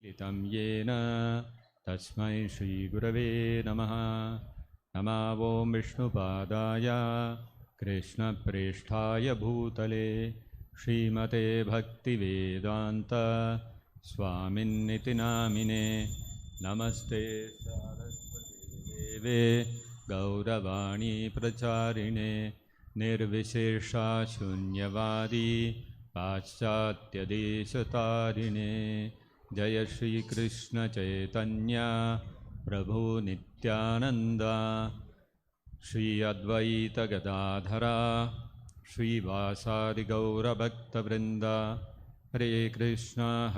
Itam yena tasmai Shri Gurave Namaha. Namo Vishnupadaya Krishna Presthaya Bhutale Srimate Bhakti Vedanta Swaminiti Namine. Namaste Saraswati Deve Gauravani Pracharine Nirvishesha Shunyavadi Paschatya Deshatarine. Jaya Shri Krishna Chaitanya Prabhu Nityananda Shri Advaita Gadadhara Shri Vasadi Gaura Bhakta Vrinda. Hare Krishna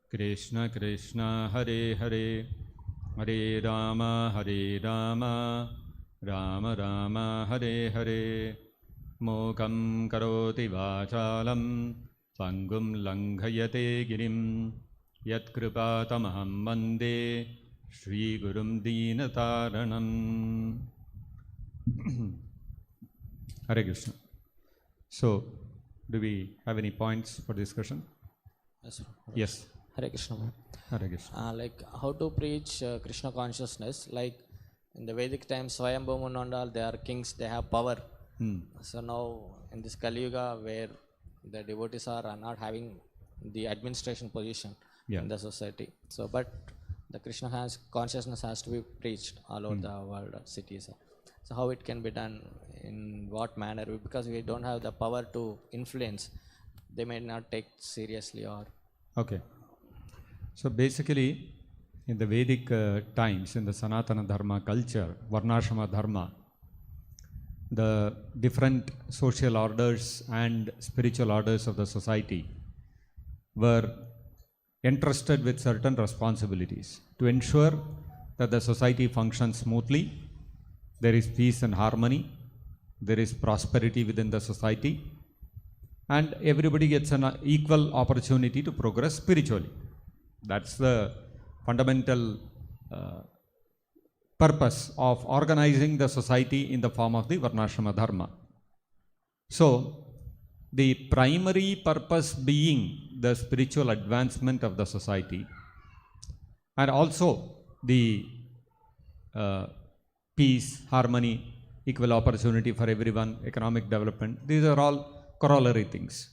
Krishna Krishna Hare Hare, Hare Rama Rama Rama Hare Hare. Mokam karoti vachalam Pangum Langhayate Girim Yat Kripatamaham Vande Shri Gurum Deenataranam. Hare Krishna. So, do we have any points for discussion? Yes. Hare Krishna. Hare Krishna. Like how to preach Krishna consciousness? Like in the Vedic times, Swayambhuman and all, they are kings, they have power. So now in this Kali Yuga, where the devotees are not having the administration position in the society. So, but the Krishna consciousness has to be preached all over the world, cities. So, how it can be done? In what manner? Because we don't have the power to influence, they may not take seriously or. Okay. So basically, in the Vedic times, in the Sanatana Dharma culture, Varnashrama Dharma, the different social orders and spiritual orders of the society were entrusted with certain responsibilities to ensure that the society functions smoothly, there is peace and harmony, there is prosperity within the society, and everybody gets an equal opportunity to progress spiritually. That's the fundamental purpose of organizing the society in the form of the Varnashrama Dharma. So, the primary purpose being the spiritual advancement of the society, and also the peace, harmony, equal opportunity for everyone, economic development. These are all corollary things.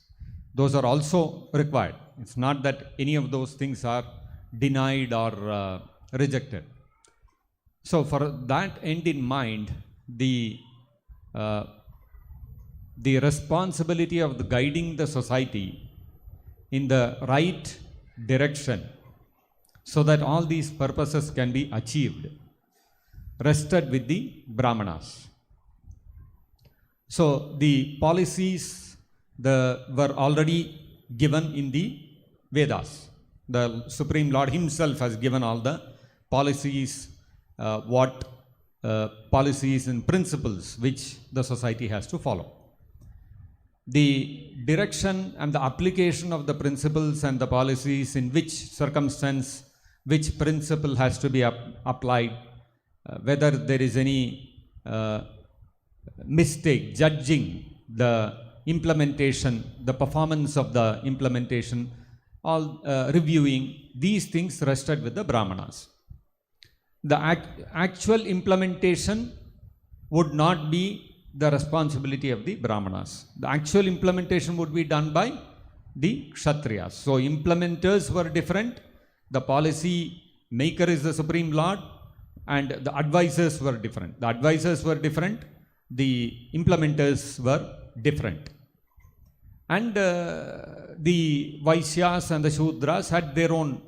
Those are also required. It's not that any of those things are denied or rejected. So for that end in mind, the responsibility of guiding the society in the right direction so that all these purposes can be achieved rested with the Brahmanas. So the policies were already given in the Vedas. The Supreme Lord himself has given all the policies, policies and principles which the society has to follow. The direction and the application of the principles and the policies, in which circumstance which principle has to be applied, whether there is any mistake, judging the implementation, the performance of the implementation, all reviewing, these things rested with the Brahmanas. The actual implementation would not be the responsibility of the Brahmanas. The actual implementation would be done by the Kshatriyas. So implementers were different, the policy maker is the Supreme Lord, and the advisors were different. The advisors were different, the implementers were different. And the Vaishyas and the Shudras had their own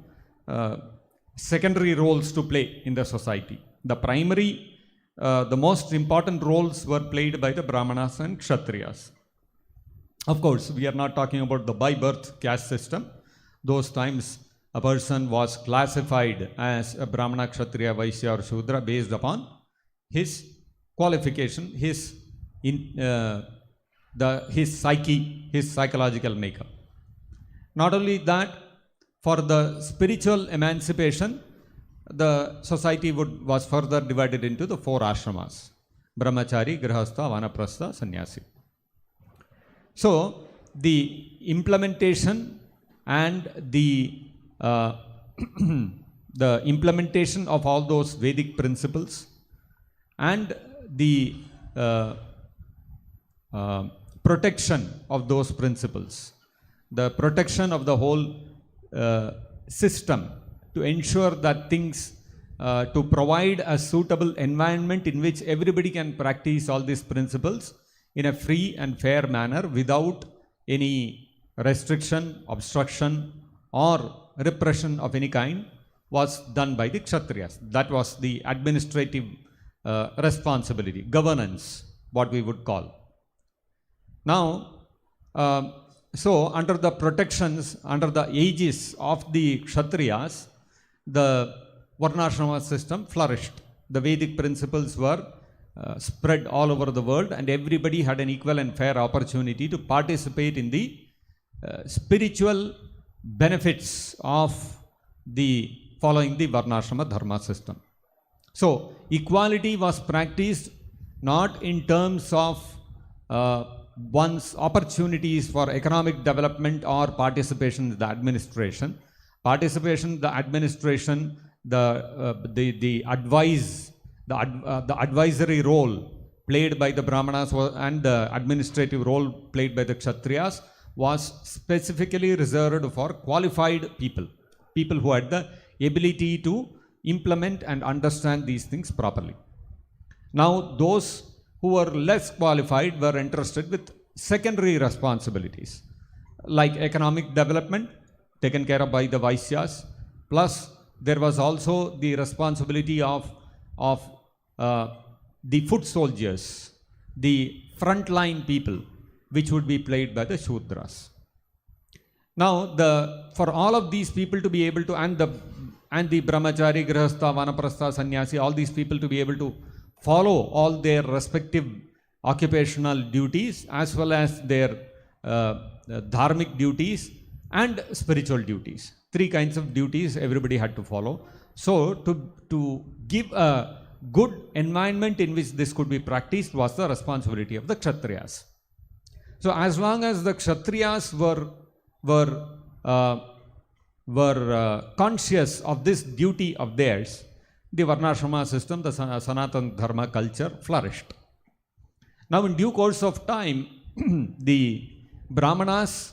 secondary roles to play in the society. The primary, the most important roles were played by the Brahmanas and Kshatriyas. Of course, we are not talking about the by-birth caste system. Those times, a person was classified as a Brahmana, Kshatriya, Vaishya or Shudra based upon his qualification, his psyche, his psychological makeup. Not only that, for the spiritual emancipation, the society was further divided into the 4 ashramas: Brahmachari, Grihastha, Vanaprastha, Sannyasi. So, the implementation and the uh, the implementation of all those Vedic principles and the uh, protection of those principles, the protection of the whole system to ensure that things, to provide a suitable environment in which everybody can practice all these principles in a free and fair manner without any restriction, obstruction or repression of any kind was done by the Kshatriyas. That was the administrative responsibility, governance, what we would call. Now, so under the protections, under the aegis of the Kshatriyas, the Varnashrama system flourished. The Vedic principles were spread all over the world and everybody had an equal and fair opportunity to participate in the spiritual benefits of the following the Varnashrama dharma system. So, equality was practiced not in terms of one's opportunities for economic development or participation in the administration. Participation in the administration, the advisory role played by the Brahmanas and the administrative role played by the Kshatriyas was specifically reserved for qualified people, people who had the ability to implement and understand these things properly. Now, those who were less qualified were entrusted with secondary responsibilities like economic development taken care of by the Vaisyas, plus there was also the responsibility of the foot soldiers, the frontline people, which would be played by the Shudras. Now, for all of these people to be able to, and the Brahmachari, Grihastha, Vanaprastha, Sannyasi, all these people to be able to follow all their respective occupational duties as well as their dharmic duties and spiritual duties. Three kinds of duties everybody had to follow. So, to give a good environment in which this could be practiced was the responsibility of the Kshatriyas. So, as long as the Kshatriyas were conscious of this duty of theirs, the Varnashrama system, the Sanatana Dharma culture flourished. Now, in due course of time, the Brahmanas,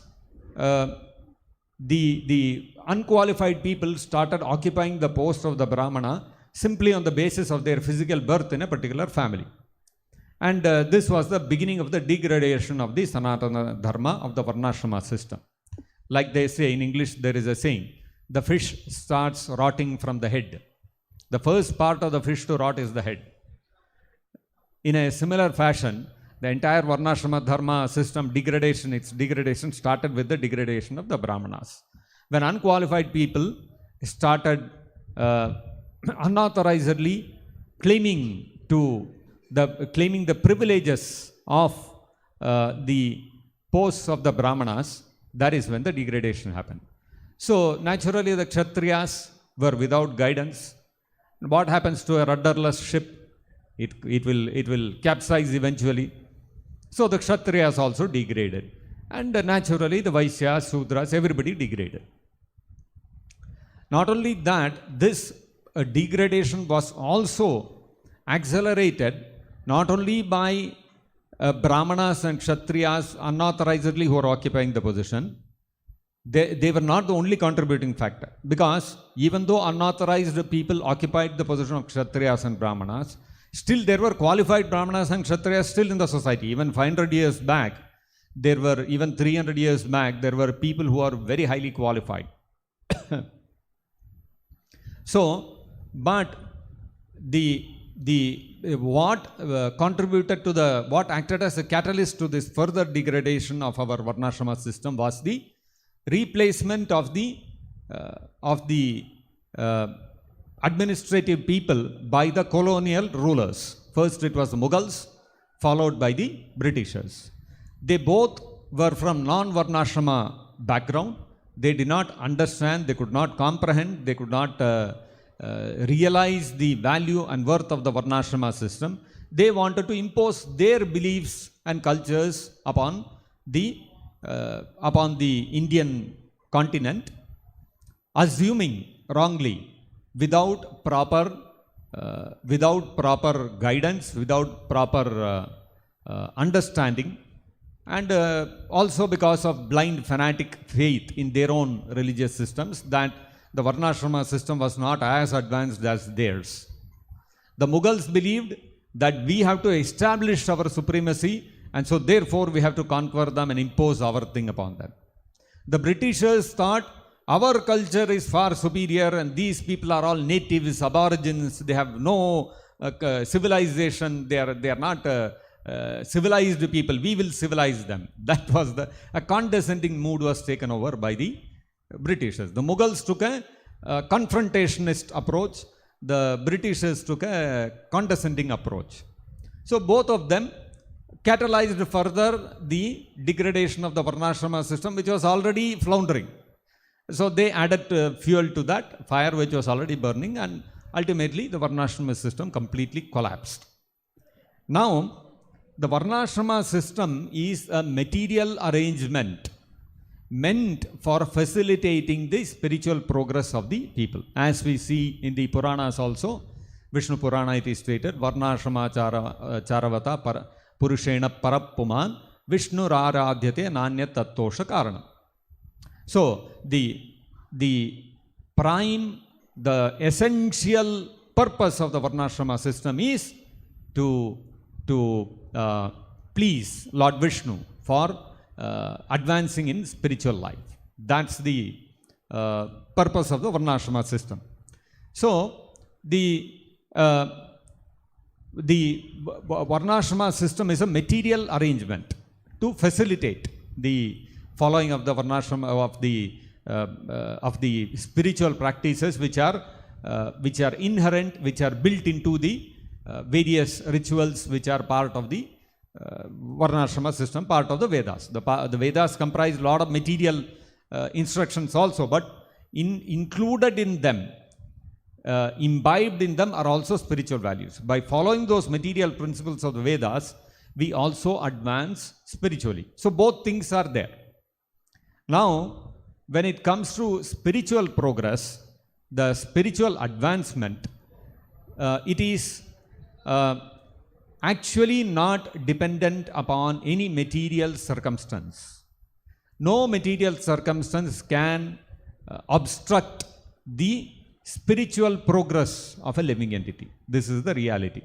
the unqualified people started occupying the post of the Brahmana simply on the basis of their physical birth in a particular family. And this was the beginning of the degradation of the Sanatana Dharma of the Varnashrama system. Like they say in English, there is a saying, the fish starts rotting from the head. The first part of the fish to rot is the head. In a similar fashion, the entire Varnashrama Dharma system its degradation started with the degradation of the Brahmanas. When unqualified people started unauthorizedly claiming the privileges of the posts of the Brahmanas, that is when the degradation happened. So, naturally the Kshatriyas were without guidance. What happens to a rudderless ship? It will capsize eventually. So, the Kshatriyas also degraded. And naturally the Vaisyas, Sudras, everybody degraded. Not only that, this degradation was also accelerated not only by Brahmanas and Kshatriyas unauthorizedly who are occupying the position. They were not the only contributing factor, because even though unauthorized people occupied the position of Kshatriyas and Brahmanas, still there were qualified Brahmanas and Kshatriyas still in the society. Even 500 years back, even 300 years back, there were people who are very highly qualified. So, but what contributed to what acted as a catalyst to this further degradation of our Varnashrama system was the replacement of the administrative people by the colonial rulers. First it was the Mughals, followed by the Britishers. They both were from non-Varnashrama background. They did not understand, they could not comprehend, they could not realize the value and worth of the Varnashrama system. They wanted to impose their beliefs and cultures upon the Indian continent. assuming wrongly, without proper guidance, without proper understanding, and also because of blind fanatic faith in their own religious systems, that the Varnashrama system was not as advanced as theirs. The Mughals believed that we have to establish our supremacy, and so therefore we have to conquer them and impose our thing upon them. The Britishers thought our culture is far superior and these people are all natives, aborigines, they have no civilization, they are not civilized people, we will civilize them. That was a condescending mood was taken over by the Britishers. The Mughals took a confrontationist approach, the Britishers took a condescending approach. So both of them catalyzed further the degradation of the Varnashrama system, which was already floundering. So they added fuel to that fire which was already burning, and ultimately the Varnashrama system completely collapsed. Now, the Varnashrama system is a material arrangement meant for facilitating the spiritual progress of the people. As we see in the Puranas also, Vishnu Purana it is stated, Varnashrama charavata purushena parappuman Vishnu raradhyate nanya tattosha karanam. So, the prime, the essential purpose of the Varnashrama system is to please Lord Vishnu for advancing in spiritual life. That's the purpose of the Varnashrama system. So, the Varnashrama system is a material arrangement to facilitate the following of the Varnashrama of the spiritual practices which are inherent, which are built into the various rituals which are part of the Varnashrama system, part of the Vedas. The Vedas comprise a lot of material instructions also, but included in them, imbibed in them are also spiritual values. By following those material principles of the Vedas, we also advance spiritually. So both things are there. Now, when it comes to spiritual progress, the spiritual advancement, it is actually not dependent upon any material circumstance. No material circumstance can obstruct the spiritual progress of a living entity. This is the reality.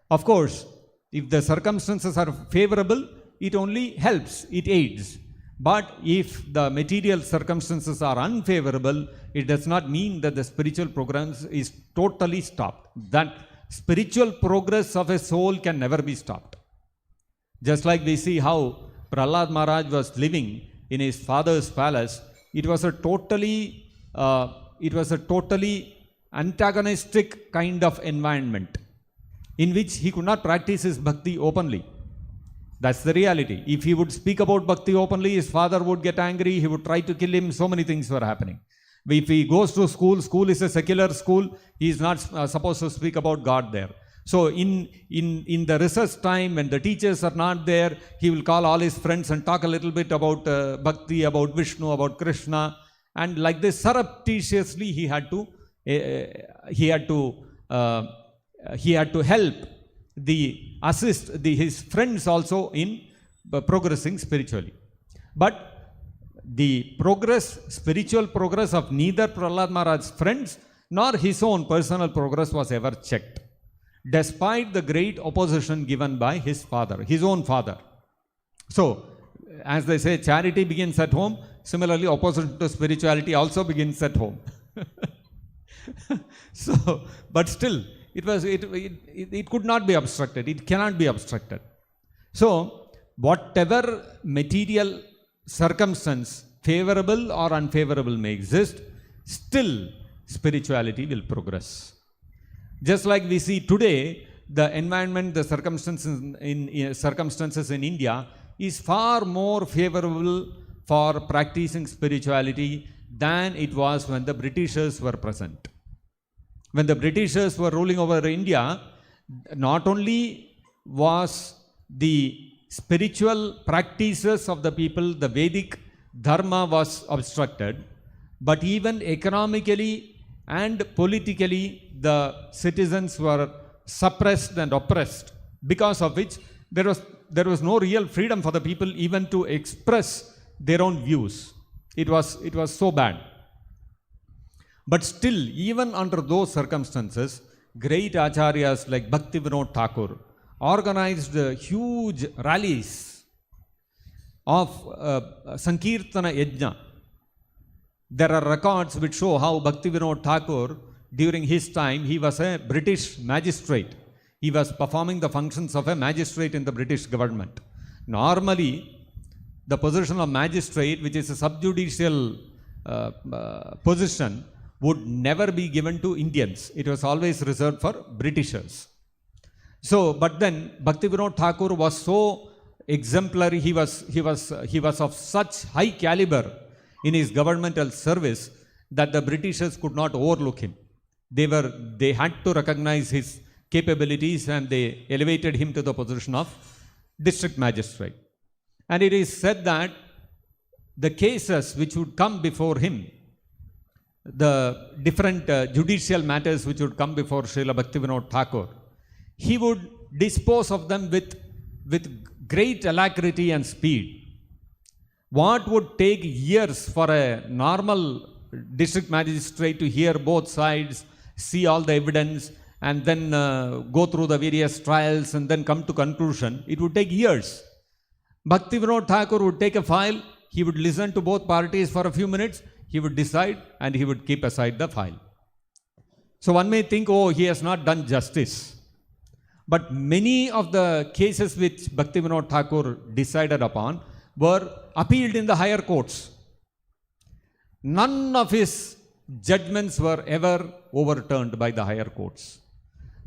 Of course, if the circumstances are favorable, it only helps, it aids. But if the material circumstances are unfavorable, it does not mean that the spiritual progress is totally stopped. That spiritual progress of a soul can never be stopped. Just like we see how Prahlad Maharaj was living in his father's palace, it was a totally antagonistic kind of environment in which he could not practice his bhakti openly. That's the reality. If he would speak about bhakti openly, his father would get angry, he would try to kill him, so many things were happening. If he goes to school is a secular school, he is not supposed to speak about God there. So in the recess time, when the teachers are not there, he will call all his friends and talk a little bit about bhakti, about Vishnu, about Krishna, and like this surreptitiously he had to help assist his friends also in progressing spiritually. But the spiritual progress of neither Prahlad Maharaj's friends nor his own personal progress was ever checked, despite the great opposition given by his father, his own father. So, as they say, charity begins at home. Similarly, opposition to spirituality also begins at home. So, but still, it could not be obstructed. It cannot be obstructed. So, whatever material circumstance, favorable or unfavorable, may exist, still spirituality will progress. Just like we see today, the environment, the circumstances in India is far more favorable for practicing spirituality than it was when the Britishers were present. When the Britishers were ruling over India, not only was the spiritual practices of the people, the Vedic dharma was obstructed, but even economically and politically, the citizens were suppressed and oppressed, because of which there was no real freedom for the people even to express their own views. It was so bad. But still, even under those circumstances, great acharyas like Bhaktivinoda Thakur organized huge rallies of Sankirtana Yajna. There are records which show how Bhaktivinoda Thakur, during his time, he was a British magistrate. He was performing the functions of a magistrate in the British government. Normally, the position of magistrate, which is a subjudicial position, would never be given to Indians. It was always reserved for Britishers. So, but then Bhaktivinoda Thakur was so exemplary, he was of such high caliber in his governmental service that the Britishers could not overlook him. They had to recognize his capabilities, and they elevated him to the position of district magistrate. And it is said that the cases which would come before him, the different judicial matters which would come before Srila Bhaktivinoda Thakur, he would dispose of them with great alacrity and speed. What would take years for a normal district magistrate to hear both sides, see all the evidence, and then go through the various trials and then come to conclusion, it would take years. Bhaktivinoda Thakur would take a file, he would listen to both parties for a few minutes, he would decide, and he would keep aside the file. So one may think, oh, he has not done justice. But many of the cases which Bhaktivinoda Thakur decided upon were appealed in the higher courts. None of his judgments were ever overturned by the higher courts.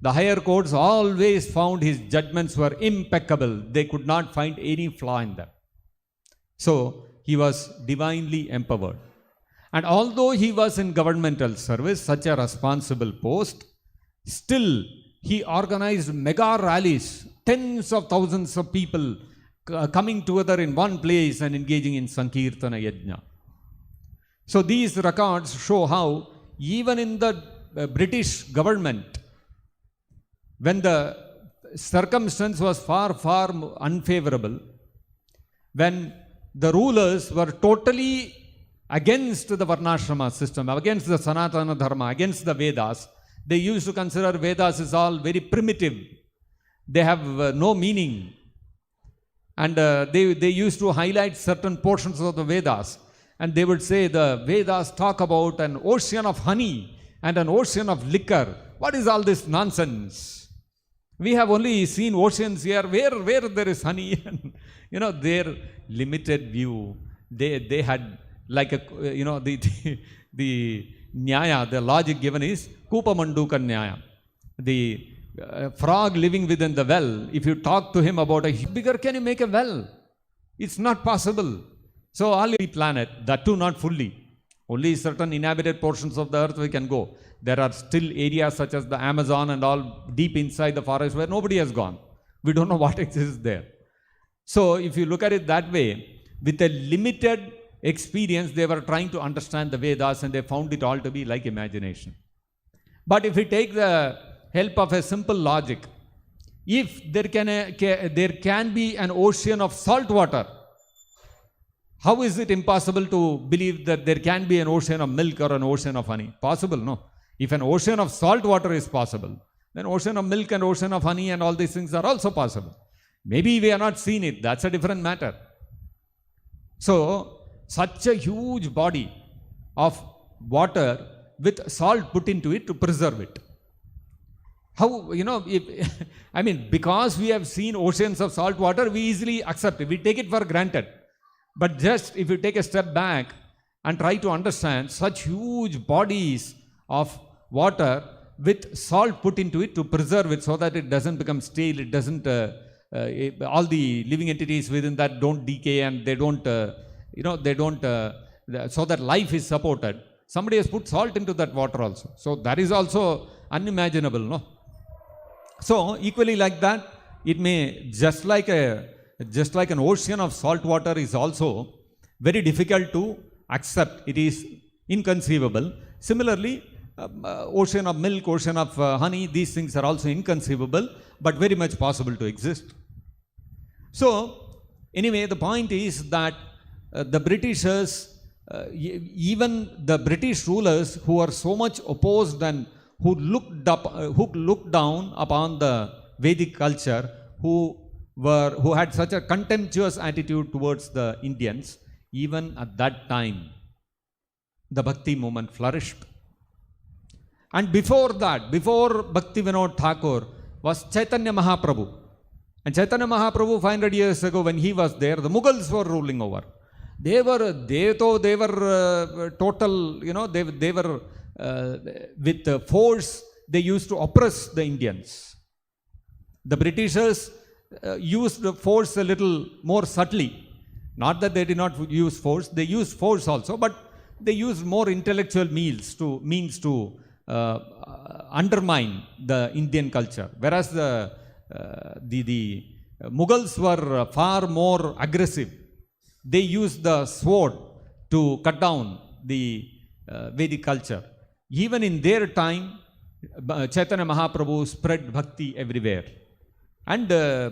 The higher courts always found his judgments were impeccable. They could not find any flaw in them. So he was divinely empowered. And although he was in governmental service, such a responsible post, still he organized mega rallies, tens of thousands of people coming together in one place and engaging in Sankirtana Yajna. So these records show how even in the British government, when the circumstance was far, far unfavorable, when the rulers were totally against the Varnashrama system, against the Sanatana Dharma, against the Vedas, they used to consider Vedas is all very primitive. They have no meaning. And they used to highlight certain portions of the Vedas. And they would say the Vedas talk about an ocean of honey and an ocean of liquor. What is all this nonsense? We have only seen oceans here where there is honey. And, their limited view, they had like the nyaya, the logic given is Kupamanduka nyaya. The frog living within the well, if you talk to him about a bigger, can you make a well? It's not possible. So all the planet, that too not fully. Only certain inhabited portions of the earth we can go. There are still areas such as the Amazon and all deep inside the forest where nobody has gone. We don't know what exists there. So if you look at it that way, with a limited experience, they were trying to understand the Vedas, and they found it all to be like imagination. But if we take the help of a simple logic, if there can be an ocean of salt water, how is it impossible to believe that there can be an ocean of milk or an ocean of honey? Possible, no? If an ocean of salt water is possible, then ocean of milk and ocean of honey and all these things are also possible. Maybe we have not seen it. That's a different matter. So, such a huge body of water with salt put into it to preserve it. How, because we have seen oceans of salt water, we easily accept it. We take it for granted. But just if you take a step back and try to understand such huge bodies of water with salt put into it to preserve it so that it doesn't become stale, it doesn't, all the living entities within that don't decay, and they don't, so that life is supported. Somebody has put salt into that water also. So that is also unimaginable, no? So equally like that, it may, just like an ocean of salt water is also very difficult to accept. It is Inconceivable. Similarly, ocean of milk, ocean of honey, these things are also inconceivable, but very much possible to exist. So, anyway, the point is that the Britishers, even the British rulers who are so much opposed and who looked down upon the Vedic culture, who had such a contemptuous attitude towards the Indians, even at that time, the Bhakti movement flourished. And before that, before Bhakti Vinod Thakur, was Chaitanya Mahaprabhu. And Chaitanya Mahaprabhu, 500 years ago, when he was there, the Mughals were ruling over. They were total, they were with force, they used to oppress the Indians. The Britishers used force a little more subtly. Not that they did not use force, they used force also, but they used more intellectual means to undermine the Indian culture. Whereas the Mughals were far more aggressive. They used the sword to cut down the Vedic culture. Even in their time, Chaitanya Mahaprabhu spread bhakti everywhere. And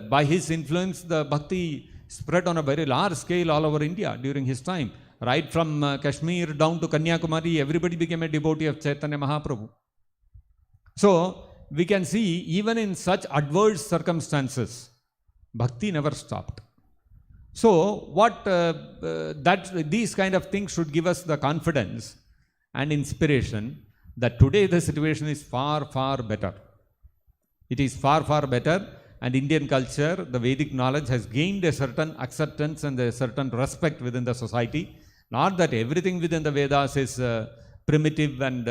by his influence, the bhakti spread on a very large scale all over India during his time. Right from Kashmir down to Kanyakumari, everybody became a devotee of Chaitanya Mahaprabhu. So, we can see even in such adverse circumstances, bhakti never stopped. So, these kind of things should give us the confidence and inspiration that today the situation is far, far better. It is far, far better, and Indian culture, the Vedic knowledge has gained a certain acceptance and a certain respect within the society. Not that everything within the Vedas is primitive and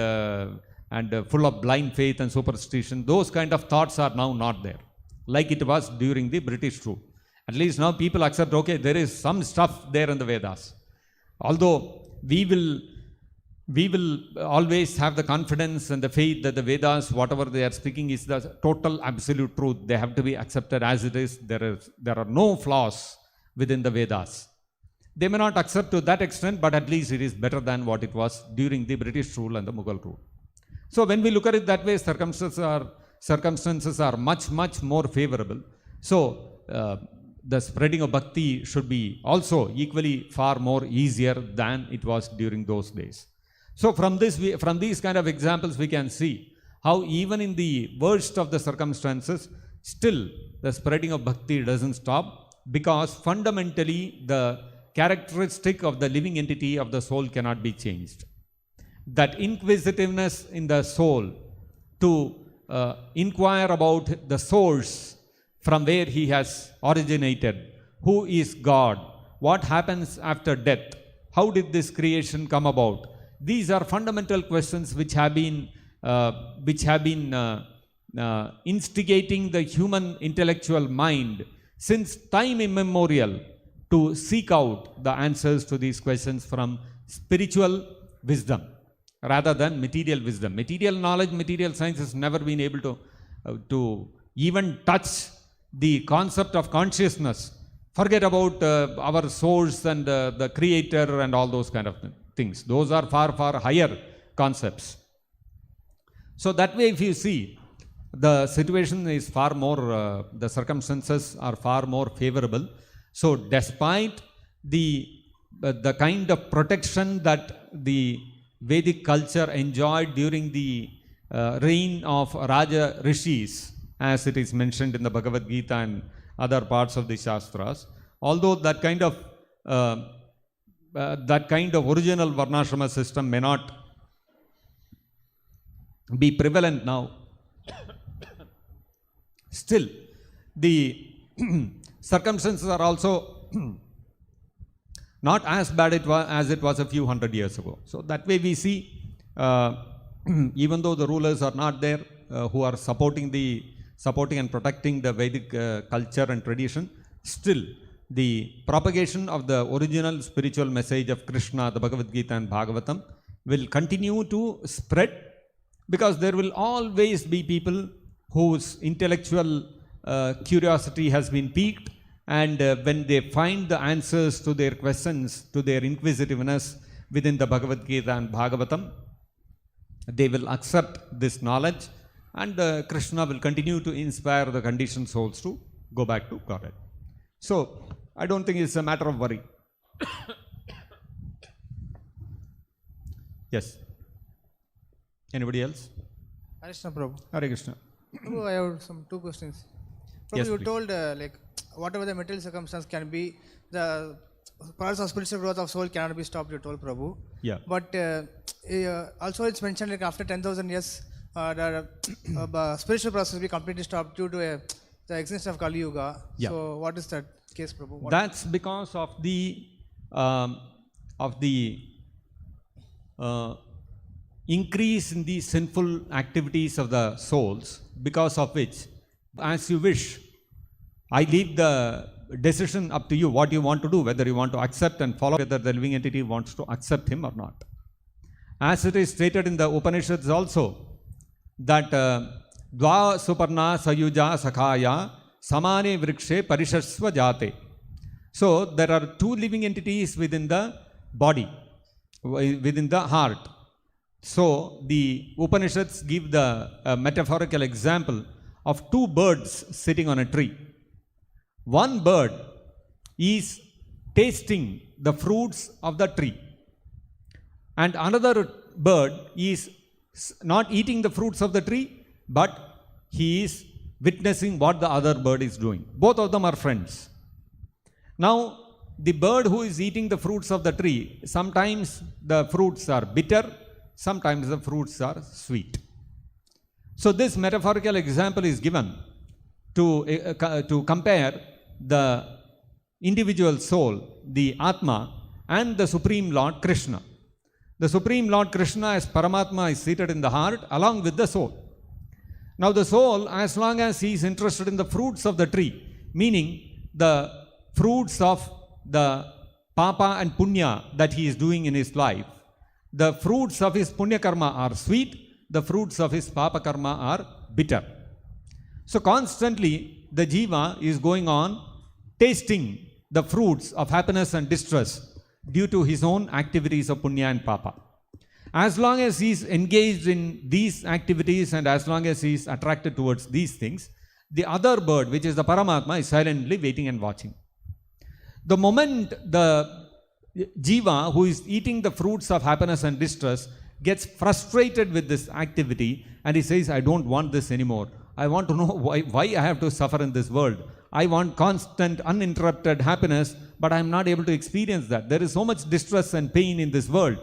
full of blind faith and superstition. Those kind of thoughts are now not there, like it was during the British rule. At least now people accept, okay, there is some stuff there in the Vedas. Although we will always have the confidence and the faith that the Vedas, whatever they are speaking, is the total absolute truth. They have to be accepted as it is. There are no flaws within the Vedas. They may not accept to that extent, but at least it is better than what it was during the British rule and the Mughal rule. So when we look at it that way, circumstances are much, much more favorable. So the spreading of bhakti should be also equally far more easier than it was during those days. So from these kind of examples, we can see how even in the worst of the circumstances, still the spreading of bhakti doesn't stop, because fundamentally the characteristic of the living entity of the soul cannot be changed. That inquisitiveness in the soul to inquire about the source from where he has originated, who is God, what happens after death, how did this creation come about? These are fundamental questions which have been instigating the human intellectual mind since time immemorial to seek out the answers to these questions from spiritual wisdom rather than material wisdom. Material knowledge, material science has never been able to even touch the concept of consciousness. Forget about our source and the creator and all those kind of things. Those are far, far higher concepts. So that way, if you see, the situation is far more, the circumstances are far more favorable. So despite the kind of protection that the Vedic culture enjoyed during the reign of Raja Rishis, as it is mentioned in the Bhagavad Gita and other parts of the Shastras, although that kind of original Varnashrama system may not be prevalent now, still the circumstances are also not as bad as it was a few hundred years ago. So that way we see, even though the rulers are not there who are supporting and protecting the Vedic culture and tradition, still the propagation of the original spiritual message of Krishna, the Bhagavad Gita and Bhagavatam will continue to spread, because there will always be people whose intellectual curiosity has been piqued, and when they find the answers to their questions, to their inquisitiveness, within the Bhagavad Gita and Bhagavatam, they will accept this knowledge, and Krishna will continue to inspire the conditioned souls to go back to Godhead. So, I don't think it's a matter of worry. Yes. Anybody else? Hare Krishna, Prabhu. Hare Krishna. Prabhu, I have some two questions. Prabhu, Yes, you please. told like whatever the material circumstance can be, the process of spiritual growth of soul cannot be stopped. You told, Prabhu. Yeah. But also it's mentioned like after 10,000 years, the spiritual process will be completely stopped due to the existence of Kali Yuga. Yeah. So what is that case, Prabhu? That's because of the increase in the sinful activities of the souls, because of which, as you wish, I leave the decision up to you what you want to do, whether you want to accept and follow, whether the living entity wants to accept him or not. As it is stated in the Upanishads also, that Dva Suparna Sayuja Sakhaya Samane Vrikshe Parishasva Jate. So there are two living entities within the body, within the heart. So the Upanishads give the metaphorical example of two birds sitting on a tree. One bird is tasting the fruits of the tree, and another bird is not eating the fruits of the tree, but he is witnessing what the other bird is doing. Both of them are friends. Now, the bird who is eating the fruits of the tree, sometimes the fruits are bitter, sometimes the fruits are sweet. So this metaphorical example is given to compare the individual soul, the Atma, and the Supreme Lord Krishna. The Supreme Lord Krishna as Paramatma is seated in the heart along with the soul. Now the soul, as long as he is interested in the fruits of the tree, meaning the fruits of the Papa and Punya that he is doing in his life, the fruits of his Punya Karma are sweet, the fruits of his Papa Karma are bitter. So constantly the Jiva is going on tasting the fruits of happiness and distress due to his own activities of Punya and Papa. As long as he is engaged in these activities and as long as he is attracted towards these things, the other bird, which is the Paramatma, is silently waiting and watching. The moment the Jiva, who is eating the fruits of happiness and distress, gets frustrated with this activity and he says, I don't want this anymore. I want to know why I have to suffer in this world. I want constant, uninterrupted happiness, but I am not able to experience that. There is so much distress and pain in this world.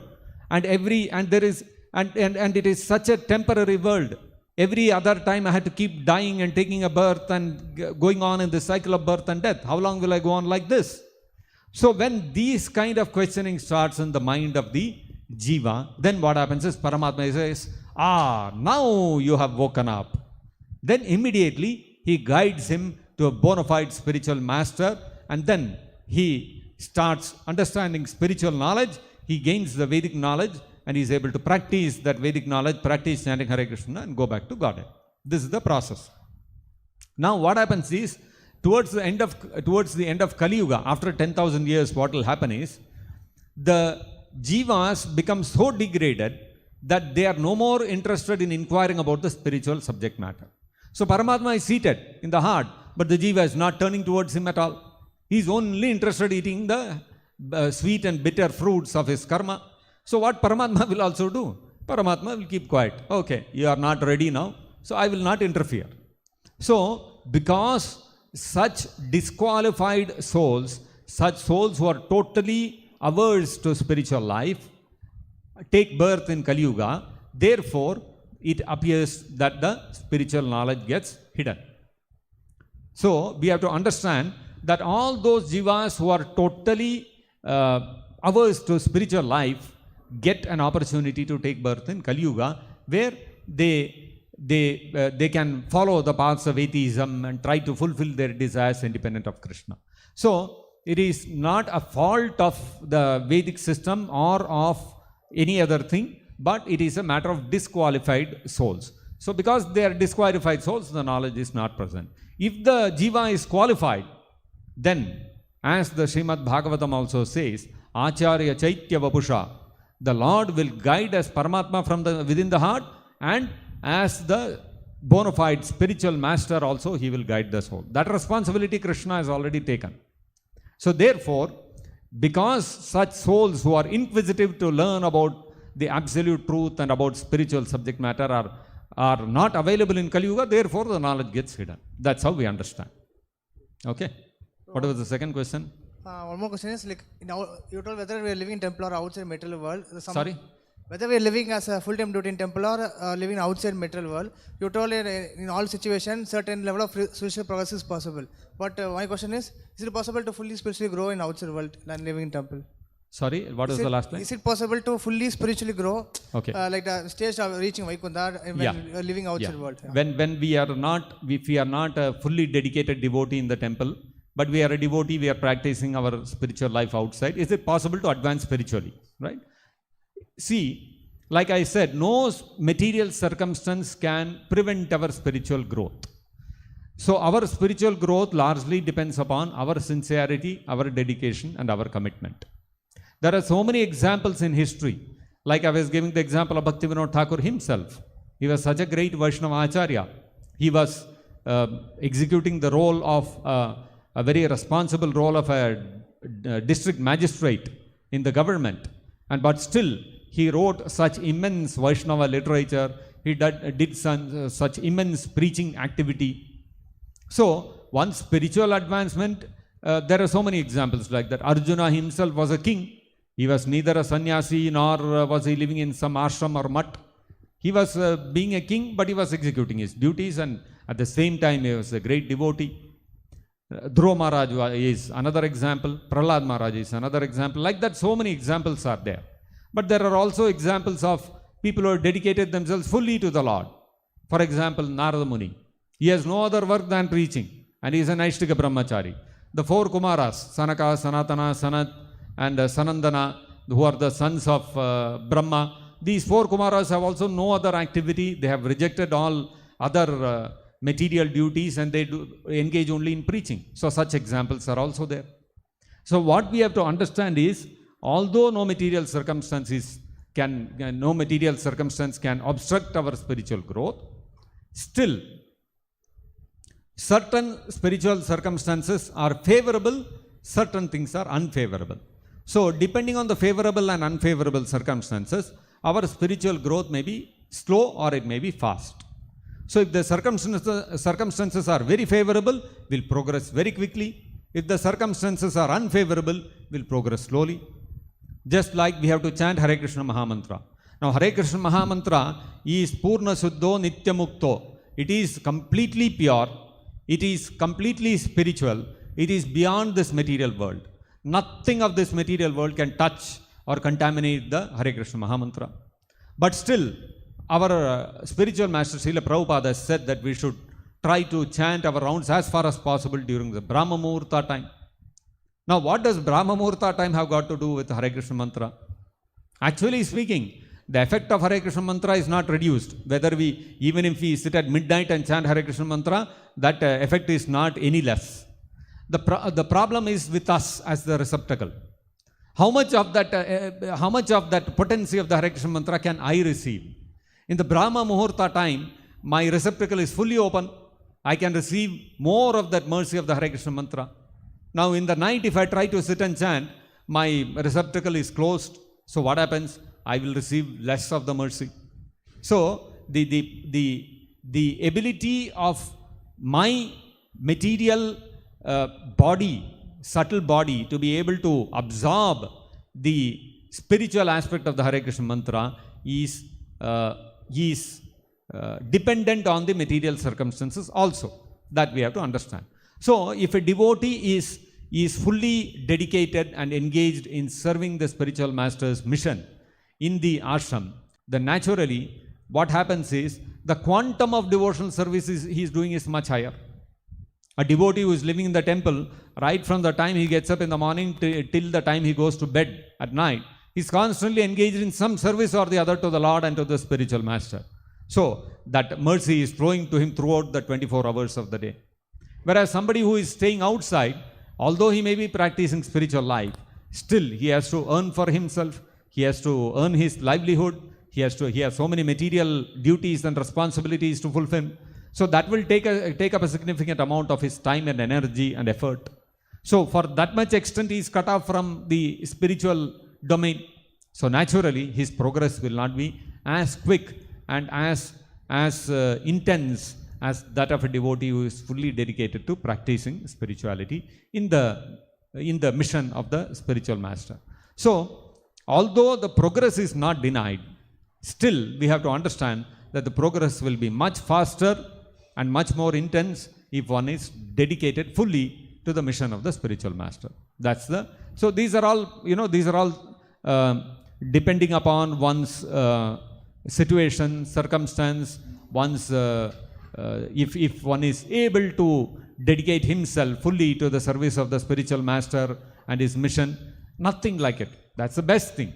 And it is such a temporary world. Every other time I had to keep dying and taking a birth and going on in this cycle of birth and death. How long will I go on like this? So when these kind of questioning starts in the mind of the Jiva, then what happens is Paramatma says, now you have woken up. Then immediately he guides him to a bona fide spiritual master, and then he starts understanding spiritual knowledge. He gains the Vedic knowledge and he is able to practice that Vedic knowledge, practice chanting Hare Krishna and go back to Godhead. This is the process. Now what happens is, towards the end of Kali Yuga, after 10,000 years, what will happen is, the Jivas become so degraded that they are no more interested in inquiring about the spiritual subject matter. So Paramatma is seated in the heart, but the Jiva is not turning towards him at all. He is only interested in eating the sweet and bitter fruits of his karma. So what Paramatma will also do? Paramatma will keep quiet. Okay, you are not ready now, so I will not interfere. So because such disqualified souls, such souls who are totally averse to spiritual life, take birth in Kali Yuga, therefore it appears that the spiritual knowledge gets hidden. So we have to understand that all those jivas who are totally averse to spiritual life get an opportunity to take birth in Kali Yuga, where they can follow the paths of atheism and try to fulfill their desires independent of Krishna. So it is not a fault of the Vedic system or of any other thing, but it is a matter of disqualified souls. So because they are disqualified souls, the knowledge is not present. If the jiva is qualified, then as the Srimad Bhagavatam also says, Acharya Chaitya Vapusha The Lord will guide as Paramatma from within the heart, and as the bona fide spiritual master also, he will guide the soul. That responsibility Krishna has already taken. So therefore, because such souls who are inquisitive to learn about the absolute truth and about spiritual subject matter are not available in Kali Yuga, therefore the knowledge gets hidden. That's how we understand. Okay. What was the second question? One more question is like, you told whether we are living in temple or outside material world. Sorry? Whether we are living as a full-time duty in temple or living outside material world, you told in all situations certain level of spiritual progress is possible. But my question is it possible to fully spiritually grow in outside world than living in temple? Sorry, what was the last line? Is it possible to fully spiritually grow? Okay. Like the stage of reaching Vaikunta when living outside world? Yeah. When we are not, if we are not a fully dedicated devotee in the temple, but we are a devotee, we are practicing our spiritual life outside, is it possible to advance spiritually? Right? See, like I said, no material circumstance can prevent our spiritual growth. So our spiritual growth largely depends upon our sincerity, our dedication, and our commitment. There are so many examples in history. Like I was giving the example of Bhaktivinoda Thakur himself. He was such a great Vaishnava Acharya. He was executing the role of a very responsible role of a district magistrate in the government. But still, he wrote such immense Vaishnava literature. He did such immense preaching activity. So, one spiritual advancement, there are so many examples like that. Arjuna himself was a king. He was neither a sannyasi nor was he living in some ashram or mutt. He was being a king, but he was executing his duties, and at the same time he was a great devotee. Dhruva Maharaj is another example. Prahlad Maharaj is another example. Like that, so many examples are there. But there are also examples of people who have dedicated themselves fully to the Lord. For example, Narada Muni. He has no other work than preaching, and he is an Naishtika Brahmachari. The four Kumaras, Sanaka, Sanatana, Sanat, and Sanandana, who are the sons of Brahma, these four Kumaras have also no other activity. They have rejected all other material duties, and they do engage only in preaching. So such examples are also there. So what we have to understand is, although no material circumstance can obstruct our spiritual growth, still certain spiritual circumstances are favorable, certain things are unfavorable. So depending on the favorable and unfavorable circumstances, our spiritual growth may be slow or it may be fast. So if the circumstances are very favorable, we'll progress very quickly. If the circumstances are unfavorable, we'll progress slowly. Just like we have to chant Hare Krishna Mahamantra. Now Hare Krishna Mahamantra is Purna Suddho Nitya Mukto. It is completely pure. It is completely spiritual. It is beyond this material world. Nothing of this material world can touch or contaminate the Hare Krishna Mahamantra. But still, our spiritual master Srila Prabhupada said that we should try to chant our rounds as far as possible during the Brahma Muhurta time. Now, what does Brahma Muhurta time have got to do with Hare Krishna Mantra? Actually speaking, the effect of Hare Krishna Mantra is not reduced. Even if we sit at midnight and chant Hare Krishna Mantra, that effect is not any less. The problem is with us as the receptacle. How much of that potency of the Hare Krishna Mantra can I receive? In the Brahma Muhurta time, my receptacle is fully open. I can receive more of that mercy of the Hare Krishna Mantra. Now in the night, if I try to sit and chant, my receptacle is closed. So what happens? I will receive less of the mercy. So the ability of my material body, subtle body, to be able to absorb the spiritual aspect of the Hare Krishna Mantra is dependent on the material circumstances also. That we have to understand. So if a devotee is fully dedicated and engaged in serving the spiritual master's mission in the ashram, then naturally what happens is the quantum of devotional services he is doing is much higher. A devotee who is living in the temple, right from the time he gets up in the morning till the time he goes to bed at night, he is constantly engaged in some service or the other to the Lord and to the spiritual master. So that mercy is flowing to him throughout the 24 hours of the day. Whereas somebody who is staying outside, although he may be practicing spiritual life, still he has to earn for himself, he has to earn his livelihood, he has so many material duties and responsibilities to fulfill. So that will take up a significant amount of his time and energy and effort. So for that much extent he is cut off from the spiritual domain. So naturally his progress will not be as quick and as intense as that of a devotee who is fully dedicated to practicing spirituality in the mission of the spiritual master. So although the progress is not denied, still we have to understand that the progress will be much faster and much more intense if one is dedicated fully to the mission of the spiritual master. So these are all depending upon one's situation, circumstance, one's if one is able to dedicate himself fully to the service of the spiritual master and his mission, nothing like it. That's the best thing.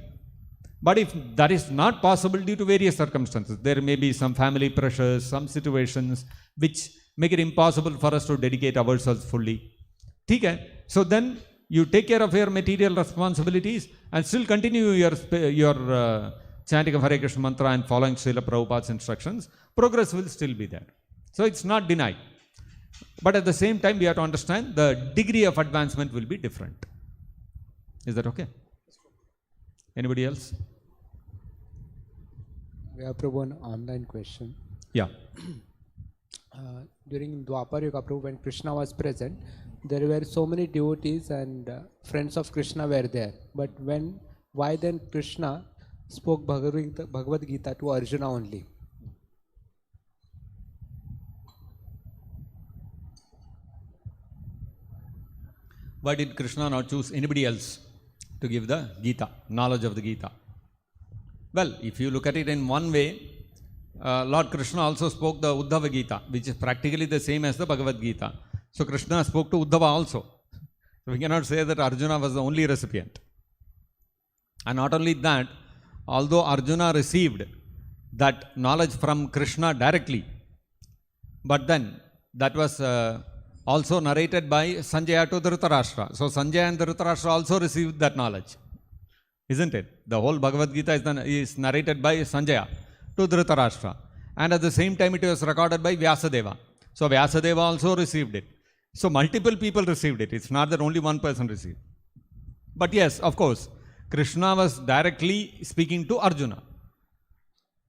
But if that is not possible due to various circumstances, there may be some family pressures, some situations which make it impossible for us to dedicate ourselves fully. Okay? So then you take care of your material responsibilities and still continue your chanting of Hare Krishna mantra and following Srila Prabhupada's instructions. Progress will still be there. So it's not denied. But at the same time, we have to understand the degree of advancement will be different. Is that okay? Anybody else? We have Prabhu an online question. Yeah. During Dwapar Yuga, Prabhu, when Krishna was present, there were so many devotees and friends of Krishna were there. But why then Krishna spoke Bhagavad Gita to Arjuna only? Why did Krishna not choose anybody else to give the Gita, knowledge of the Gita? Well, if you look at it in one way, Lord Krishna also spoke the Uddhava Gita, which is practically the same as the Bhagavad Gita. So Krishna spoke to Uddhava also. So we cannot say that Arjuna was the only recipient. And not only that, although Arjuna received that knowledge from Krishna directly, but then that was also narrated by Sanjaya to Dhritarashtra. So Sanjaya and Dhritarashtra also received that knowledge. Isn't it? The whole Bhagavad Gita is narrated by Sanjaya to Dhritarashtra. And at the same time it was recorded by Vyasadeva. So Vyasadeva also received it. So multiple people received it. It's not that only one person received. But yes, of course, Krishna was directly speaking to Arjuna.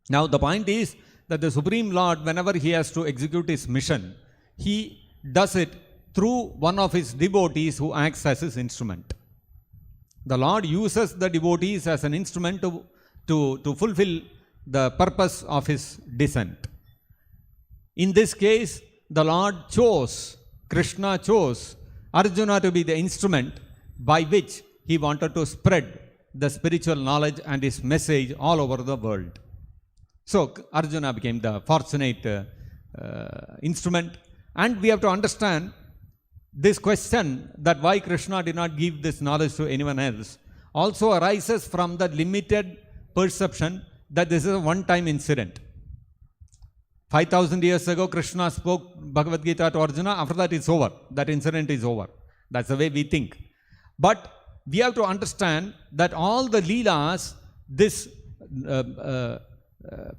Now the point is that the Supreme Lord, whenever he has to execute his mission, he does it through one of his devotees who acts as his instrument. The Lord uses the devotees as an instrument to fulfill the purpose of his descent. In this case, the Lord Krishna chose Arjuna to be the instrument by which he wanted to spread the spiritual knowledge and his message all over the world. So Arjuna became the fortunate instrument. And we have to understand this question that why Krishna did not give this knowledge to anyone else also arises from the limited perception that this is a one-time incident. 5,000 years ago, Krishna spoke Bhagavad Gita to Arjuna. After that, it's over. That incident is over. That's the way we think. But we have to understand that all the Leelas, this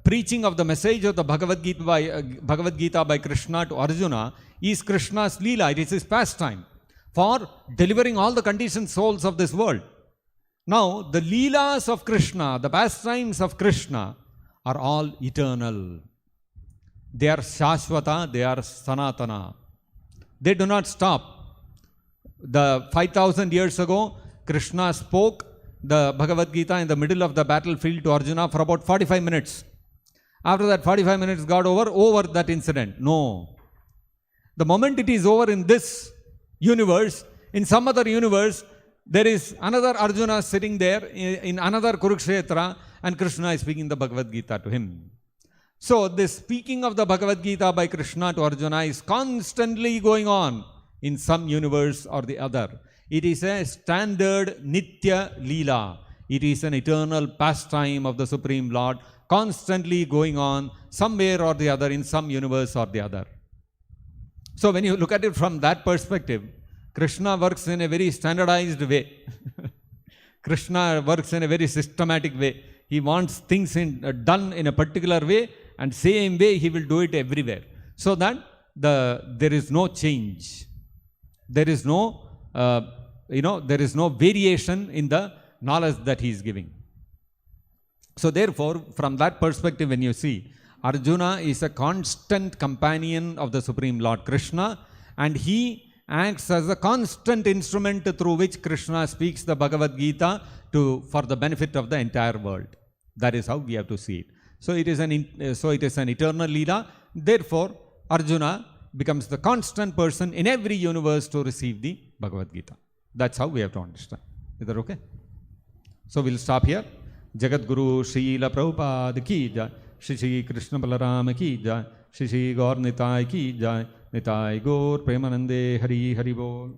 preaching of the message of the Bhagavad Gita by Krishna to Arjuna is Krishna's Leela. It is his pastime for delivering all the conditioned souls of this world. Now, the Leelas of Krishna, the pastimes of Krishna are all eternal. They are Shashvata, they are Sanatana. They do not stop. The 5,000 years ago, Krishna spoke the Bhagavad Gita in the middle of the battlefield to Arjuna for about 45 minutes. After that 45 minutes got over that incident. No. The moment it is over in this universe, in some other universe, there is another Arjuna sitting there in another Kurukshetra and Krishna is speaking the Bhagavad Gita to him. So this speaking of the Bhagavad Gita by Krishna to Arjuna is constantly going on in some universe or the other. It is a standard Nitya Leela. It is an eternal pastime of the Supreme Lord, constantly going on somewhere or the other in some universe or the other. So when you look at it from that perspective, Krishna works in a very standardized way. Krishna works in a very systematic way. He wants things done in a particular way, and same way he will do it everywhere. So that there is no change. There is no, there is no variation in the knowledge that he is giving. So therefore, from that perspective, when you see, Arjuna is a constant companion of the Supreme Lord Krishna, and he acts as a constant instrument through which Krishna speaks the Bhagavad Gita for the benefit of the entire world. That is how we have to see it. So it is an eternal Leela. Therefore, Arjuna becomes the constant person in every universe to receive the Bhagavad Gita. That's how we have to understand. Is that okay? So we'll stop here. Jagat Guru Srila Prabhupada ki jai. Shri Shri Krishna Balarama ki jai. Shri Shri Gaur Nitai ki jai. Nitai Gaur Premanande Hari Hari Bol.